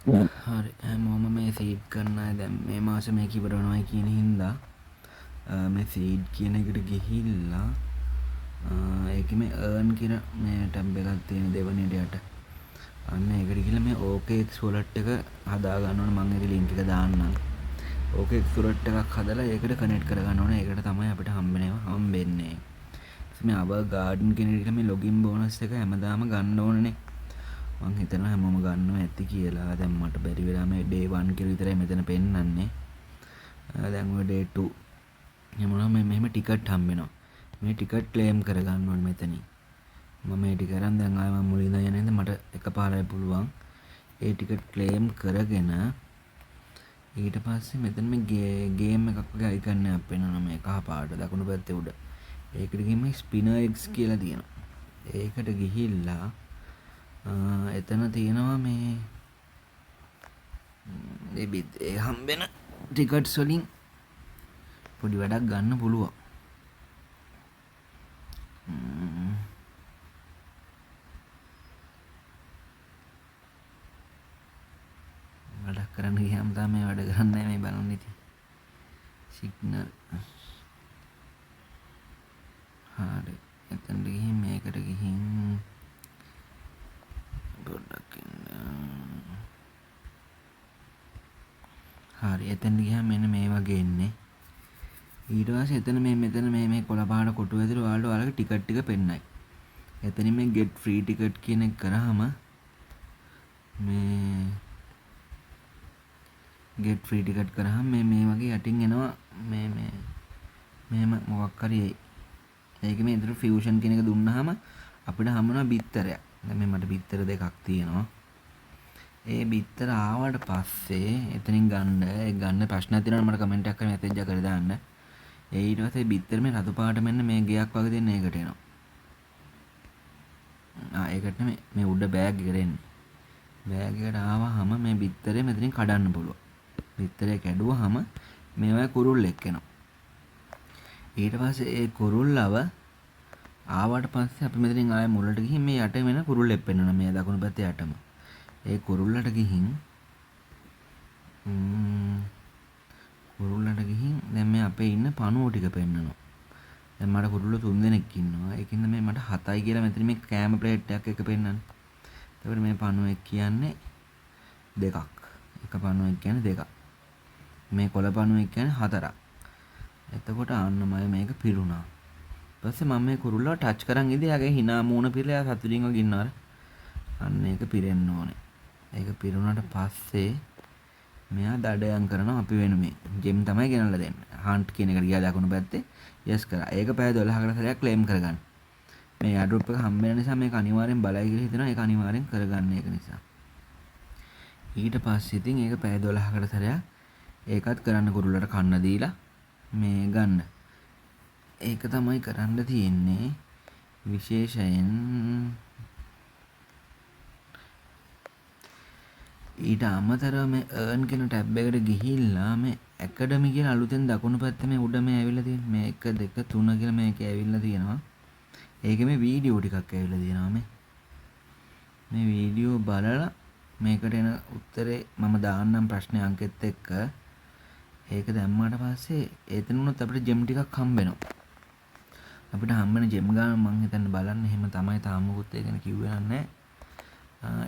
හරි හැමෝම මේ සීඩ් කරන්න අය දැන් මේ මාස මේක ඉවර වෙනවයි කියන හින්දා මේ සීඩ් කියන එකට ගිහිල්ලා ඒකේ මේ earn කියන මේ ටැබ් එකක් තියෙන දෙවෙනියට යට අන්න ඒකට ගිහලා මේ OKX wallet එක හදා ගන්න ඕනේ. මම ඒකේ link එක දාන්නම්. OKX wallet එකක් හදලා ඒකට connect කර ගන්න ඕනේ. ඒකට තමයි අපිට හම්බෙන්නේ. මේ our garden කියන එකට මේ login bonus එක හැමදාම ගන්න ඕනේනේ. මං හිතනවා හැමෝම ගන්නවා ඇති කියලා. දැන් මට බැරි වෙලා මේ day 1 කියලා විතරයි මෙතන පෙන්නන්නේ. දැන් ඔය day 2 එහෙම මෙහෙම ටිකට් හම්බ වෙනවා. මේ ටිකට් ක්ලේම් කරගන්න ඕනේ මෙතනින්. මම මේ ටික කරන් දැන් ආයෙ මම මුලින්ම යන්නේ නැන්ද මට එකපාරයි පුළුවන්. ඒ ටිකට් ක්ලේම් කරගෙන ඊට පස්සේ මෙතන මේ ගේම් එකක් වගේ අයිකන් එකක් පෙන්වනවා මේ කහ පාට දකුණු පැත්තේ උඩ. ඒකට ගිහින් මේ ස්පිනර් එක්ස් කියලා තියෙනවා. ඒකට ගිහිල්ලා එතන තියෙනවා මේ ඒ හම්බෙන ටිකට්ස් වලින් පොඩි වැඩක් ගන්න පුළුවන්. වැඩක් කරන්න ගියාම තමයි මේ වැඩ කරන්නේ මේ බලන්න ඉතින්. සිග්නල්. හරි. එතනට ගිහින් මේකට ගිහින් පොඩ්ඩක් හරි එතන ගියාම මෙන්න මේ වගේ එන්නේ. ඊට පස්සේ එතන මෙතන මේ කොළ පාට කොටු ඇතුළේ ඔයාලට ටිකට් ටික පෙන්නයි. එතනින් මේ get free ticket කියන එක කරාම මේ get free ticket කරාම මේ වගේ යටින් එනවා මෙහෙම මොකක් හරි එයි. ඒකේ මේ ඉදිරි fusion කියන එක දුන්නාම අපිට හම්බුනා බිත්තරයක්. දැන් මේ මට බිත්තර දෙකක් තියෙනවා. ඒ බිත්තර ආවට පස්සේ එතනින් ගන්න ප්‍රශ්නයක් තියෙනවා මට කමෙන්ට් එකක් කරලා මැසේජ් එකක් කරලා දාන්න. ඒ ඊට පස්සේ බිත්තර මේ රතු පාට මෙන්න මේ ගයක් වගේ දෙන්න ඒකට එනවා. ඒකට මේ උඩ බෑග් එකට එන්නේ. බෑග් එකට ආවහම මේ බිත්තරේ මෙතනින් කඩන්න පුළුවන්. බිත්තරේ කැඩුවහම මේ වගේ කුරුල්ලෙක් එනවා. ඊට පස්සේ ඒ කුරුල්ලව ආවට පස්සේ අපි මෙතනින් ආයෙ මුලට ගිහින් මේ යට වෙන කුරුල්ලෙක් පෙන්වනවා මේ දකුණු පැත්තේ යටම. ඒ කුරුල්ලට ගිහින් දැන් මේ අපේ ඉන්න පණුව ටික පෙන්වනවා. දැන් මට කුරුල්ල 3 දෙනෙක් ඉන්නවා. ඒකින්ද මේ මට 7යි කියලා මෙතන මේ කෑම ප්ලේට් එකක් එක පෙන්වන්නේ. එතකොට මේ පණුවෙක් කියන්නේ 2ක්. එක පණුවෙක් කියන්නේ 2ක්. මේ කොළ පණුවෙක් කියන්නේ 4ක්. එතකොට ආන්න මම මේක පිරුණා. ඊපස්සේ මම මේ කුරුල්ලව ටච් කරන් ඉදී යාගේ hina මූණ පිරලා සතුටින් වගේ ඉන්නවා. අන්න ඒක පිරෙන්න ඕනේ. ඒක පිරුණාට පස්සේ මෙයා දඩයන් කරනවා අපි වෙනුවෙන්. ජෙම් තමයි ගෙනල්ලා දෙන්නේ. හන්ට් කියන එකට ගියා දකුණු පැත්තේ. යස් කරා. ඒක පැය 12කට සැරයක් ක්ලේම් කරගන්න. මේ ඇඩ්‍රොප් එක හම්බ වෙන නිසා මේක අනිවාර්යෙන් බලයි කියලා හිතනවා. ඒක අනිවාර්යෙන් කරගන්න ඒක නිසා. ඊට පස්සේ ඉතින් ඒක පැය 12කට සැරයක් ඒකත් කරන්න කුරුල්ලට කන්න දීලා මේ ගන්න. ඒක තමයි කරන්න තියෙන්නේ විශේෂයෙන්. ඊට අමතරව මේ earn කියන ටැබ් එකට ගිහිල්ලා මේ academy කියලා අලුතෙන් දකුණු පැත්තේ මේ උඩ මේ ඇවිල්ලා තියෙන මේ 1 2 3 කියලා මේකේ ඇවිල්ලා තියෙනවා. ඒකේ මේ වීඩියෝ ටිකක් ඇවිල්ලා තියෙනවා මේ වීඩියෝ බලලා මේකට එන උත්තරේ මම දාන්නම් ප්‍රශ්නේ අංකෙත් එක්ක. ඒක දැම්මාට පස්සේ එතන උනොත් අපිට ජෙම් ටිකක් හම්බ වෙනවා. අපිට හම්බෙන ජෙම් ගාන මම හිතන්නේ බලන්න එහෙම තමයි තාම මොකුත් ඒ ගැන කිව්වේ නැහැ.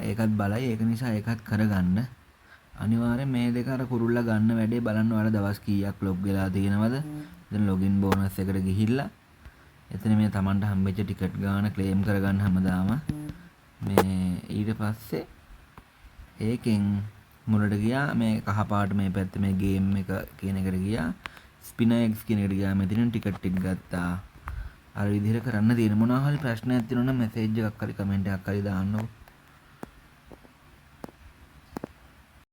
ඒකත් බලයි ඒක නිසා ඒකත් කරගන්න. අනිවාර්යෙන් මේ දෙක අර කුරුල්ලා ගන්න වැඩේ බලන්න ඔයාලා දවස් කීයක් ලොග් වෙලා තියෙනවද? දැන් ලොගින් බෝනස් එකට ගිහිල්ලා එතන මේ Tamanට හම්බෙච්ච ටිකට් ගාන ක්ලේම් කරගන්න හැමදාම මේ ඊට පස්සේ ඒකෙන් මුලට ගියා මේ කහ පාට මේ පැත්තේ මේ ගේම් එක කියන එකට ගියා. ස්පිනර් එක්ස් කියන එකට ගියා. මෙතනින් ටිකට් ටික ගත්තා. අර විදිහට කරන්න තියෙන මොනවා හරි ප්‍රශ්නයක් තියෙනවා නම් මැසේජ් එකක් හරි කමෙන්ට් එකක් හරි දාන්නකෝ.